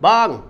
Bang,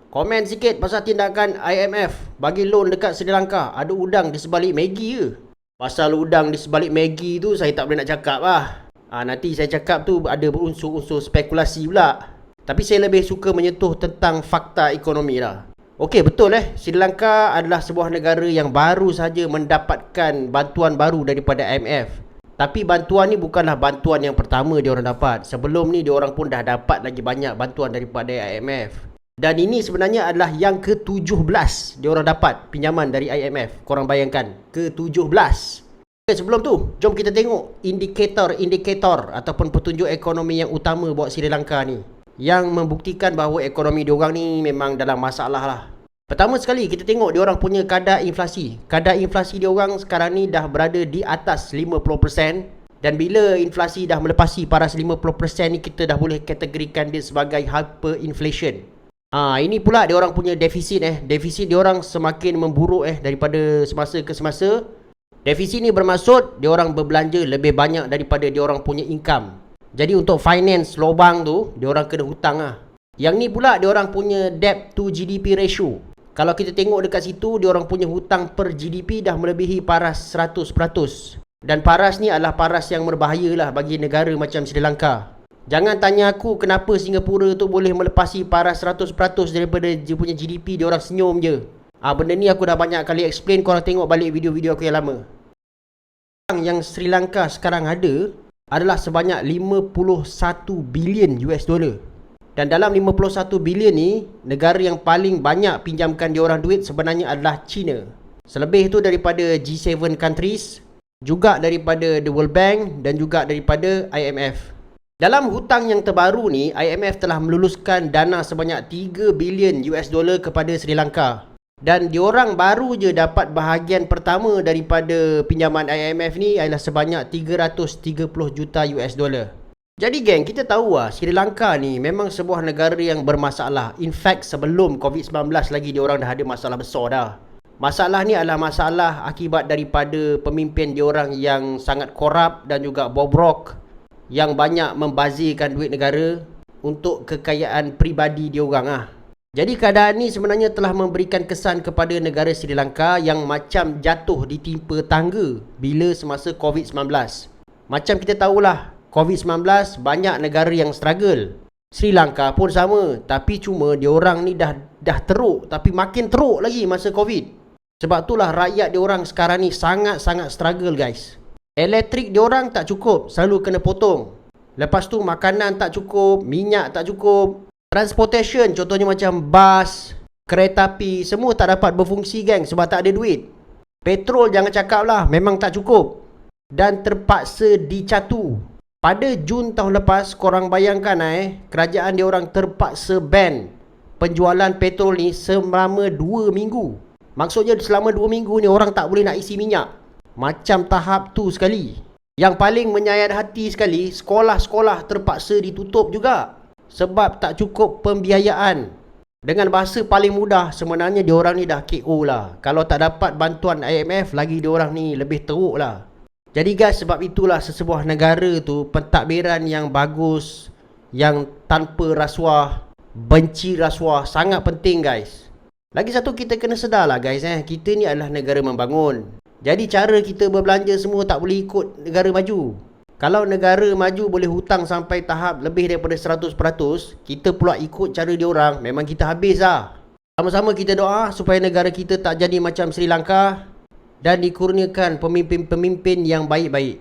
komen sikit pasal tindakan IMF bagi loan dekat Sri Lanka. Ada udang di sebalik Maggi ke? Pasal udang di sebalik Maggi tu saya tak boleh nak cakap lah. Nanti saya cakap tu ada berunsur-unsur spekulasi pula. Tapi saya lebih suka menyentuh tentang fakta ekonomi lah. Okey, betul Sri Lanka adalah sebuah negara yang baru saja mendapatkan bantuan baru daripada IMF. Tapi bantuan ni bukanlah bantuan yang pertama diorang dapat. Sebelum ni diorang pun dah dapat lagi banyak bantuan daripada IMF. Dan ini sebenarnya adalah yang ke-17 diorang dapat pinjaman dari IMF. Korang bayangkan, ke-17. Okay, sebelum tu, jom kita tengok indikator ataupun petunjuk ekonomi yang utama buat Sri Lanka ni, yang membuktikan bahawa ekonomi diorang ni memang dalam masalah lah. Pertama sekali kita tengok diorang punya kadar inflasi. Kadar inflasi diorang sekarang ni dah berada di atas 50%. Dan bila inflasi dah melepasi paras 50% ni, kita dah boleh kategorikan dia sebagai hyperinflation. Ini pula diorang punya defisit Defisit diorang semakin memburuk daripada semasa ke semasa. Defisit ni bermaksud diorang berbelanja lebih banyak daripada diorang punya income. Jadi untuk finance lobang tu, diorang kena hutang lah. Yang ni pula diorang punya debt to GDP ratio. Kalau kita tengok dekat situ, diorang punya hutang per GDP dah melebihi paras 100%. Dan paras ni adalah paras yang berbahaya lah bagi negara macam Sri Lanka. Jangan tanya aku kenapa Singapura tu boleh melepasi paras 100% daripada dia punya GDP, diorang senyum je. Benda ni aku dah banyak kali explain, korang tengok balik video-video aku yang lama. Yang Sri Lanka sekarang ada adalah sebanyak 51 bilion US dollar. Dan dalam 51 bilion ni, negara yang paling banyak pinjamkan diorang duit sebenarnya adalah China. Selebih tu daripada G7 countries, juga daripada The World Bank dan juga daripada IMF. Dalam hutang yang terbaru ni, IMF telah meluluskan dana sebanyak 3 bilion US dollar kepada Sri Lanka. Dan diorang baru je dapat bahagian pertama daripada pinjaman IMF ni adalah sebanyak 330 juta US dollar. Jadi geng, kita tahu Sri Lanka ni memang sebuah negara yang bermasalah. In fact, sebelum COVID-19 lagi diorang dah ada masalah besar dah. Masalah ni adalah masalah akibat daripada pemimpin diorang yang sangat korup dan juga bobrok, yang banyak membazirkan duit negara untuk kekayaan peribadi diorang Jadi keadaan ni sebenarnya telah memberikan kesan kepada negara Sri Lanka yang macam jatuh ditimpa tangga bila semasa COVID-19. Macam kita tahulah, COVID-19 banyak negara yang struggle. Sri Lanka pun sama, tapi cuma diorang ni dah teruk, tapi makin teruk lagi masa COVID. Sebab itulah rakyat diorang sekarang ni sangat-sangat struggle guys. Elektrik diorang tak cukup, selalu kena potong. Lepas tu makanan tak cukup, minyak tak cukup. Transportation contohnya macam bas, kereta api, semua tak dapat berfungsi geng sebab tak ada duit. Petrol jangan cakap lah, memang tak cukup. Dan terpaksa dicatu. Pada Jun tahun lepas, korang bayangkan kerajaan diorang terpaksa ban penjualan petrol ni selama 2 minggu. Maksudnya selama 2 minggu ni orang tak boleh nak isi minyak. Macam tahap tu sekali. Yang paling menyayat hati sekali, sekolah-sekolah terpaksa ditutup juga sebab tak cukup pembiayaan. Dengan bahasa paling mudah, sebenarnya diorang ni dah KO lah. Kalau tak dapat bantuan IMF, lagi diorang ni lebih teruk lah. Jadi guys, sebab itulah sesebuah negara tu pentadbiran yang bagus, yang tanpa rasuah, benci rasuah sangat penting guys. Lagi satu, kita kena sedar lah guys kita ni adalah negara membangun. Jadi cara kita berbelanja semua tak boleh ikut negara maju. Kalau negara maju boleh hutang sampai tahap lebih daripada 100%, kita pula ikut cara diorang, memang kita habis lah. Sama-sama kita doa supaya negara kita tak jadi macam Sri Lanka dan dikurniakan pemimpin-pemimpin yang baik-baik.